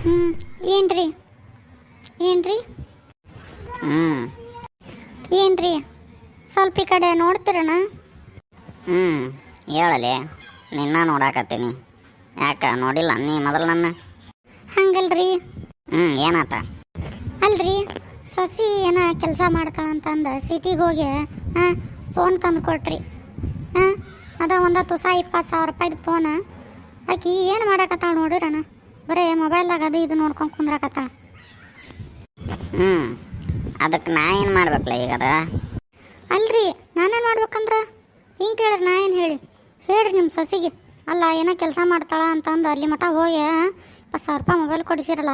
ಹ್ಞೂ ಏನ್ರಿ ಏನ್ರಿ ಏನ್ರಿ ಸ್ವಲ್ಪ ಈ ಕಡೆ ನೋಡ್ತೀರಣ್ಣ? ಹೇಳಲೆ, ನಿನ್ನ ನೋಡಾಕತ್ತೀನಿ. ಯಾಕ ನೋಡಿಲ್ಲ ನೀ ಮೊದಲು ನನ್ನ? ಹಂಗಲ್ರಿ. ಏನಾತ? ಅಲ್ರಿ, ಸೊಸಿ ಏನ ಕೆಲಸ ಮಾಡ್ತಾಳಂತಂದು ಸಿಟಿಗೆ ಹೋಗಿ ಫೋನ್ ತಂದು ಕೊಟ್ರಿ. ಅದ ಒಂದು ತುಸ 20,000 ರೂಪಾಯಿದು ಫೋನ್. ಆಕಿ ಏನು ಮಾಡಾಕತ್ತಾಳ ನೋಡಿರಣ? ಬರೀ ಮೊಬೈಲ್ದಾಗ ಅದು ಇದು ನೋಡ್ಕೊಂಡು ಕುಂದ್ರಾಕತ್ತಾಳ. ಅದಕ್ಕೆ ನಾ ಏನು ಮಾಡ್ಬೇಕಲ್ಲ ಈಗ? ಅದ ಅಲ್ರಿ, ನಾನೇನು ಮಾಡ್ಬೇಕಂದ್ರೆ ಹಿಂಗೆ ಕೇಳಿರಿ, ನಾ ಏನು ಹೇಳ್ರಿ ನಿಮ್ಮ ಸೊಸಿಗೆ. ಅಲ್ಲ, ಏನೋ ಕೆಲಸ ಮಾಡ್ತಾಳ ಅಂತಂದು ಅಲ್ಲಿ ಮಠ ಹೋಗಿ 20,000 ರೂಪಾಯಿ ಮೊಬೈಲ್ ಕೊಡಿಸಿರಲ್ಲ,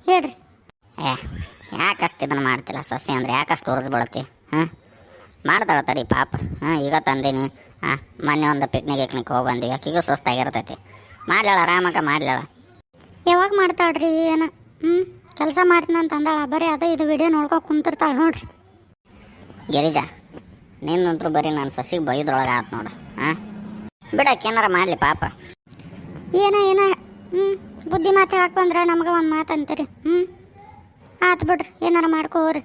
ಹೇಳ್ರಿ. ಯಾಕಷ್ಟು ಇದನ್ನು ಮಾಡ್ತಿಲ್ಲ ಸೊಸೆ ಅಂದರೆ? ಯಾಕಷ್ಟು ಉರಿದು ಬಿಡುತ್ತಿ? ಮಾಡ್ತಾಳ ತಡಿ ಪಾಪ. ಈಗ ತಂದೀನಿ. ಮೊನ್ನೆ ಒಂದು ಪಿಕ್ನಿಕ್ ಹೋಗಿ ಬಂದು ಆಕಿಗೂ ಸುಸ್ತಾಗಿರ್ತೈತಿ. ಮಾಡ್ಲಾಳ, ಆರಾಮಾಗ ಮಾಡ್ಲಾಳ. ಯಾವಾಗ ಮಾಡ್ತಾಳ್ರಿ? ಏನು ಕೆಲಸ ಮಾಡ್ತೀನಿ ಅಂತ ಅಂದಾಳ, ಬರೀ ಅದೇ ಇದು ವಿಡಿಯೋ ನೋಡ್ಕೊ ಕುಂತಿರ್ತಾಳೆ ನೋಡ್ರಿ. ಗಿರಿಜಾ, ನಿನ್ನಂತರೂ ಬರೀ ನನ್ನ ಸಸಿಗೆ ಬೈದ್ರೊಳಗೆ ಆತು ನೋಡು. ಬಿಡಕ್ಕೆ ಏನಾರ ಮಾಡಲಿ ಪಾಪ. ಏನ ಬುದ್ಧಿ ಮಾತು ಹೇಳಕ್ಕೆ ಬಂದ್ರೆ ನಮ್ಗೆ ಒಂದು ಮಾತು ಅಂತೀರಿ. ಆತು ಬಿಡ್ರಿ, ಏನಾರ ಮಾಡ್ಕೋರಿ.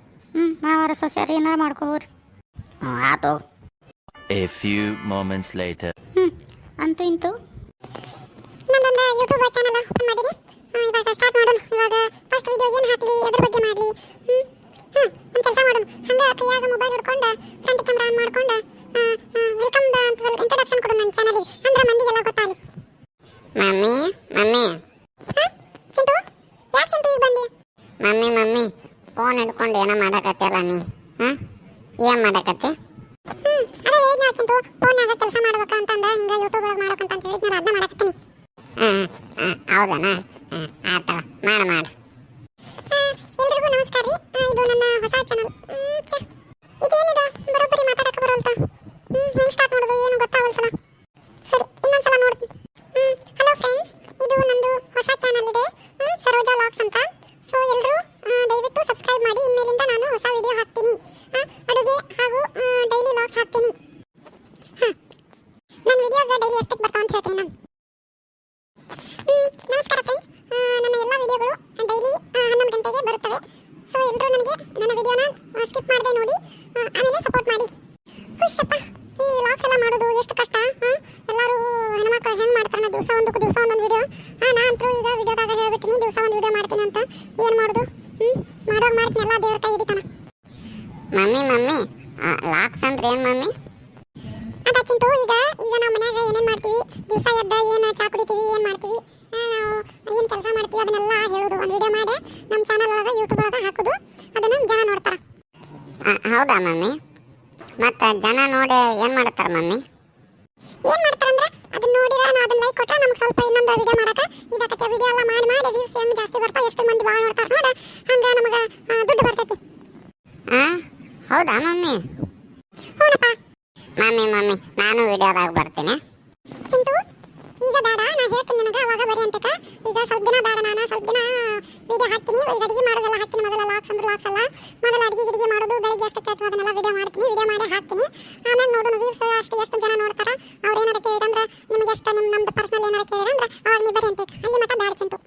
ಮಾವಾರ ಸೊಸೆಯಾರ ಏನಾರ ಮಾಡ್ಕೋರಿ. ಆತು. A few moments later. ಅಂತೂ ಇಂತೂ ನನ್ನೊಂದು ಯೂಟ್ಯೂಬ್ ಚಾನಲ್ ಓಪನ್ ಮಾಡಿನಿ. ಇವಾಗ ಸ್ಟಾರ್ಟ್ ಮಾಡೋಣ. ಇವಾಗ ಫಸ್ಟ್ ವಿಡಿಯೋ ಏನು ಹಾಕಲಿ, ಅದ್ರ ಬಗ್ಗೆ ಮಾಡಲಿ. ಒಂದು ಕೆಲಸ ಮಾಡೋಣ. ಹಂಗೆ ಕೈಯಾಗ ಮೊಬೈಲ್ ಹಿಡ್ಕೊಂಡು ಫ್ರಂಟ್ ಕ್ಯಾಮ್ರಾ ಆನ್ ಮಾಡ್ಕೊಂಡು ವೆಲ್ಕಮ್ ಅಂತ ಇಂಟ್ರಡಕ್ಷನ್ ಕೊಡು ನನ್ನ ಚಾನಲಿಗೆ. ಅಂದ್ರೆ ಮಂದಿಗೆಲ್ಲ ಗೊತ್ತಾಗಲಿ. Mummy mummy. ಚಿಂಟು, ಯಾಕೆ ಚಿಂಟು ಈಗ ಬಂದಿ? ಮಮ್ಮಿ ಫೋನ್ ಹಿಡ್ಕೊಂಡು ಏನೋ ಮಾಡಕತ್ತಿಯಲ್ಲ ನೀ? ಏನು ಮಾಡಕತ್ತಿ? ಅದೇ ಹೇಳಿದ್ನ ಚಿಂಟು, ಫೋನ್ಯಾಗ ಕೆಲಸ ಮಾಡ್ಬೇಕ ಅಂತಂದ, ಹಿಂಗೆ ಯೂಟ್ಯೂಬ್ ಒಳಗೆ ಮಾಡ್ಬೇಕಂತ ಹೇಳಿದ್ನಲ್ಲ, ಅದನ್ನ ಮಾಡಕತ್ತೀನಿ. ಹೌದನಾ? ಆತಳ, ಮಾಡು. ಎಲ್ರಿಗೂ ನಮಸ್ಕಾರ ರೀ. ಇದು ನನ್ನ ಹೊಸ ಚಾನಲ್. ಇದೇನಿದು ಬರೋಬ್ಬರಿ ಮಾತಾಡಕ್ಕೆ ಬರೋಲ್ತ? ಹೆಂಗೆ ಸ್ಟಾರ್ಟ್ ಮಾಡೋದು ಏನು ಗೊತ್ತಾಗಲ್ತಲ್ಲ. ಸರಿ, ಇನ್ನೊಂದ್ಸಲ ನೋಡ್ತೀನಿ. ಹಲೋ ಫ್ರೆಂಡ್ಸ್, ಇದು ನಂದು ಹೊಸ ಚಾನಲ್ ಇದೆ, ಸರೋಜಾ ಲಾಕ್ಸ್ ಅಂತ. ಸೊ ಎಲ್ಲರೂ ದಯವಿಟ್ಟು ಸಬ್ಸ್ಕ್ರೈಬ್ ಮಾಡಿ. ಇನ್ಮೇಲಿಂದ ನಾನು ಹೊಸ ವಿಡಿಯೋ ಹಾಕ್ತೀನಿ, ಅಡುಗೆ ಹಾಗೂ ಡೈಲಿ ಲಾಕ್ಸ್ ಹಾಕ್ತೀನಿ. ನನ್ನ ವಿಡಿಯೋಸ್ ಡೈಲಿ ಎಷ್ಟಕ್ಕೆ ಬರ್ತಾವ ಅಂತ ಹೇಳ್ತೀನಿ ನಾನು. ನಮಸ್ಕಾರ ಫ್ರೆಂಡ್ಸ್, ನನ್ನ ಎಲ್ಲ ವಿಡಿಯೋಗಳು ಡೈಲಿ 11 ಗಂಟೆಗೆ ಬರುತ್ತವೆ. ಸೊ ಎಲ್ಲರೂ ನನಗೆ ನನ್ನ ವಿಡಿಯೋನ ಸ್ಕಿಪ್ ಮಾಡದೆ ನೋಡಿ, ಆಮೇಲೆ ಸಪೋರ್ಟ್ ಮಾಡಿ. ಖುಷಪ್ಪ, ಈ ಲಾಕ್ಸ್ ಎಲ್ಲ ಮಾಡೋದು ಎಷ್ಟು ಕಷ್ಟ. ಎಲ್ಲರೂ ಹೆಣ್ಮಕ್ಳು ಹೆಂಗೆ ಮಾಡ್ತಾರ? ದಿವಸ ಒಂದೊಂದು ವಿಡಿಯೋ. ನಾ ಅಂತೂ ಈಗ ವಿಡಿಯೋದಾಗ ಹೇಳ್ಬಿಟ್ಟಿನಿ, ದಿವಸ ಒಂದು ವಿಡಿಯೋ ಮಾಡ್ತೀನಿ ಅಂತ. ಏನು ಮಾಡೋದು? ಮಾಡ್ತೀನಿ, ಎಲ್ಲ ದೇವ್ರ ಕೈ ಹಿಡಿತಾನ. ಮಮ್ಮಿ ಲಾಕ್ಸ್ ಅಂದ್ರೆ ಏನು ಮಮ್ಮಿ? ಅದ ಚಿಂಟು, ಈಗ ನಾವು ಮನ್ಯಾಗ ಏನೇನು ಮಾಡ್ತೀವಿ, ದಿವಸ ಎದ್ದ ಏನು ಚಾ ಕುಡಿತೀವಿ, ಏನು ಮಾಡ್ತೀವಿ, ನಾವು ಏನು ಕೆಲಸ ಮಾಡ್ತೀವಿ, ಅದನ್ನೆಲ್ಲ ಹೇಳೋದು. ಒಂದು ವಿಡಿಯೋ ಮಾಡಿ ನಮ್ಮ ಚಾನಲ್ ಒಳಗೆ ಯೂಟ್ಯೂಬ್ ಒಳಗೆ ಹಾಕೋದು. ಅದನ್ನು ಜನ ನೋಡ್ತಾರೆ. ಹೌದಾ ಮಮ್ಮಿ? ಮತ್ತು ಜನ ನೋಡಿ ಏನು ಮಾಡ್ತಾರೆ ಮಮ್ಮಿ? ಏನು ಮಾಡ್ತಾರಂದ್ರೆ ಅದನ್ನ ನೋಡಿರ ಅದನ್ನ ಲೈಕ್ ಕೊಟ್ರೆ ನಮ್ಗೆ ಸ್ವಲ್ಪ ಇನ್ನೊಂದು ವಿಡಿಯೋ ಮಾಡಕ್ಕೆ ಇದಾಕತ್ತೆ. ವಿಡಿಯೋ ಎಲ್ಲ ಮಾಡಿ ವ್ಯೂಸ್ ಏನು ಜಾಸ್ತಿ ಬರ್ತಾವೆ, ಎಷ್ಟು ಮಂದಿ ಭಾಳ ನೋಡ್ತಾರೆ ನೋಡ, ಹಂಗೆ ನಮಗೆ ದುಡ್ಡು ಬರ್ತೈತಿ. ಹೌದಾ ಮಮ್ಮಿ? ಹೌದಪ್ಪ. ಮಮ್ಮಿ ನಾನು ವಿಡಿಯೋದಾಗ ಬರ್ತೀನಿ. ಚಿಂಟು, ಈಗ ಬೇಡ, ನಾ ಹೇಳ್ತೀನಿ ನಿನಗೆ, ಅವಾಗ ಬರೀ ಅಂತಕ. ಈಗ ಸ್ವಲ್ಪ ದಿನ ಬೇಡ, ನಾನು ಸ್ವಲ್ಪ ದಿನ ವಿಡಿಯೋ ಹಾಕ್ತೀನಿ. ಈಗ ಅಡುಗೆ ಮಾಡೋದೆಲ್ಲ ಹಾಕ್ತೀನಿ. ಮೊದಲ ಲಾಕ್ಸ್ ಅಂದ್ರೆ ಲಾಕ್ಸ್ ಅಲ್ಲ, ಮೊದಲು ಅಡುಗೆ ಮಾಡೋದು ಬೆಳಿಗ್ಗೆ ಎಷ್ಟು ಕೇಳ್ತು ಅದನ್ನೆಲ್ಲ ವಿಡಿಯೋ ಮಾಡ್ತೀನಿ. ವಿಡಿಯೋ ಮಾಡಿ ಹಾಕ್ತೀನಿ. ಆಮೇಲೆ ನೋಡೋಣ ವ್ಯೂಸ್ ಎಷ್ಟು ಜನ ನೋಡ್ತಾರೆ. ಅವ್ರು ಏನಾರ ಕೇಳಿದಂದ್ರೆ ನಿಮ್ಗೆ ಎಷ್ಟು ನಮ್ದು ಪರ್ಸನಲ್ ಏನಾರ ಕೇಳಿದಂದ್ರೆ ಅವಾಗ ನೀವು ಬರೀ ಅಂತ ಅಲ್ಲಿ ಮಟ್ಟ ಬೇಡ ಚಿಂಟು.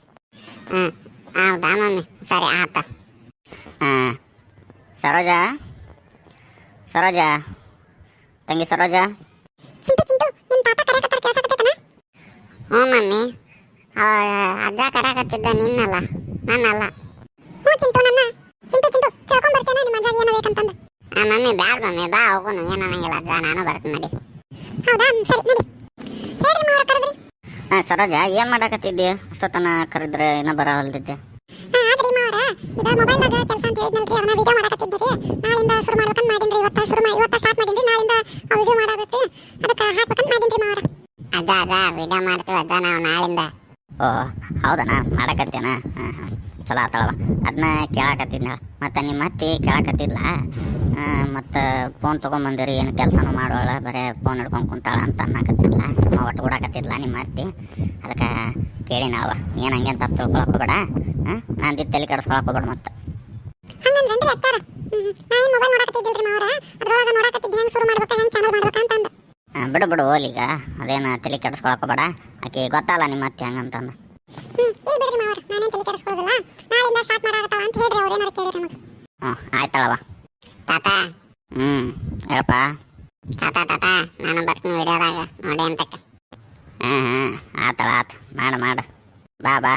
ಹೌದಾ ಮಮ್ಮಿ? ಸರಿ ಆತ. ಸರೋಜಾ ತಂಗಿ ಸರೋಜಾ. ಚಿಂಟು, ನಿಮ್ಮ ತಾತ ಕರೆಯಕತ್ತಾರ, ಕೇಳ್ಸಕತ್ತೈತನ? ಹ್ಞೂ ಮಮ್ಮಿ, ಅಜ್ಜ ಕರಾಕತ್ತಿದ್ದ, ನಿನ್ನಲ್ಲ, ನನ್ನಲ್ಲ. ಹ್ಞೂ ಚಿಂಟು, ಕೇಳ್ಕೊಂಬರ್ತೇನೆ ನಿಮ್ಮ ಅಜ್ಜ ಏನೋ ಬೇಕಂತಂದ. ಮಮ್ಮಿ ಬ್ಯಾಡ ಮಮ್ಮಿ, ಬಾ ಹೋಗೋನು, ಏನನ್ನಂಗಿಲ್ಲ ಅಜ್ಜ, ನಾನು ಬರ್ತೀನಿ ನಡಿ. ಹೌದಾ? ಸರಿ ನಡಿ. ಹೇಳ್ರಿ ಮಾವರ ಕರೆದ್ರಿ. ಸರೋಜಾ, ಏನು ಮಾಡಕತ್ತಿದ್ದೆ? ಅಷ್ಟೊತ್ತನ ಕರೆದ್ರೆ ಇನ್ನೂ ಬರವಲ್ದಿದ್ದೆ. ಆದ್ರಿ ಮಾವರ, ಇದು ಮೊಬೈಲ್ದಾಗ ಕೆಲಸ ಅಂತ ಹೇಳಿದ್ನಲ್ರಿ, ಅದನ್ನ ವಿಡಿಯೋ ಮಾಡಕತ್ತಿದ್ರಿ. ನಾಳಿಂದ ಶುರು ಮಾಡ್ಬೇಕಂತ ಮಾಡೀನ್ರಿ. ಇವತ್ತು ಸ್ಟಾರ್ಟ್ ಮಾಡೀನ್ರಿ. ನಾಳಿಂದ ಆ ವಿಡಿಯೋ ಮಾಡಬೇಕು, ಅದಕ್ಕೆ ಹಾಕ್ಬೇಕಂತ ಮಾಡೀನ್ರಿ ಮಾವರ. ಅಜ್ಜ ವಿಡಿಯೋ ಮಾಡ್ತೀವಿ ಅಜ್ಜ ನಾವು ನಾಳಿಂದ. ಓ ಹೌದಣ್ಣ, ಮಾಡಕತ್ತೇನ? ಚಲೋ ಆತಳವ. ಅದನ್ನ ಕೇಳಾಕತ್ತಿದ್ನ. ಮತ್ತು ನಿಮ್ಮ ಅತ್ತಿ ಕೇಳಾಕತ್ತಿದ್ಲ, ಮತ್ತು ಫೋನ್ ತೊಗೊಂಬಂದಿರಿ, ಏನು ಕೆಲಸನೂ ಮಾಡೋಳ, ಬರೀ ಫೋನ್ ಹಿಡ್ಕೊಂಡು ಕುಂತಾಳ ಅಂತ ಅನ್ನಕತ್ತಿದ್ಲ. ಸುಮ್ಮ ಒಟ್ಟು ಕೊಡಾಕತ್ತಿದ್ಲ ನಿಮ್ಮ ಅತ್ತಿ. ಅದಕ್ಕೆ ಕೇಳಿನಳವ. ಏನು ಹಂಗೇನು ತಪ್ಪು ತಿಳ್ಕೊಳಕ್ಕೆ ಹೋಗ್ಬೇಡ. ನಾನು ತಲೆ ಕೆಡಿಸ್ಕೊಳಕ್ಕೆ ಹೋಗ್ಬೇಡ. ಮತ್ತು ಹಂಗಂದ್ರನ್ರಿ ಅತ್ತಾರ, ನಾ ಏನು ಮೊಬೈಲ್ ನೋಡಕತ್ತಿದ್ದಿಲ್ರಿ ಮಾವರ, ಅದ್ರೊಳಗೆ ನೋಡಕತ್ತಿದ್ದೆ ಹೆಂಗೆ ಶುರು ಮಾಡ್ಬೇಕು, ಹೆಂಗೆ ಚಾನಲ್ ಮಾಡ್ಬೇಕು ಅಂತಂದು. ಬಿಡು ಹೋಲಿಗ, ಅದೇನು ತಲೆ ಕೆಡಿಸ್ಕೊಳಕ್ಕೆ ಹೋಗ್ಬೇಡ. ಆಕೆ ಗೊತ್ತಲ್ಲ ನಿಮ್ಮ ಅತ್ತಿ ಹಂಗಂತಂದು. ಈ ಬಿಡ್ರಿ ಮಾವರ, ನಾನೇನು ತಲೆ ಕೆಡಿಸ್ಕೊಳ್ಳೋದಿಲ್ಲ. ನಾಳೆಯಿಂದ ಸ್ಟಾರ್ಟ್ ಮಾಡಾಕತ್ತಾಳ ಅಂತ ಹೇಳ್ರಿ ಅವ್ರು ಏನಾರು ಕೇಳಿರಿ ನಮಗೆ. ಹ್ಞೂ ಆಯ್ತಳವ. ತಾತ ಹ್ಞೂ ಹೇಳಪ್ಪ. ತಾತ ನಾನು ಬರ್ತೀನಿ ವಿಡಿಯೋದಾಗ ನೋಡಿ ಅಂತಕ್ಕ. ಹ್ಞೂ ಆತಳ ಆತು ಮಾಡು ಬಾ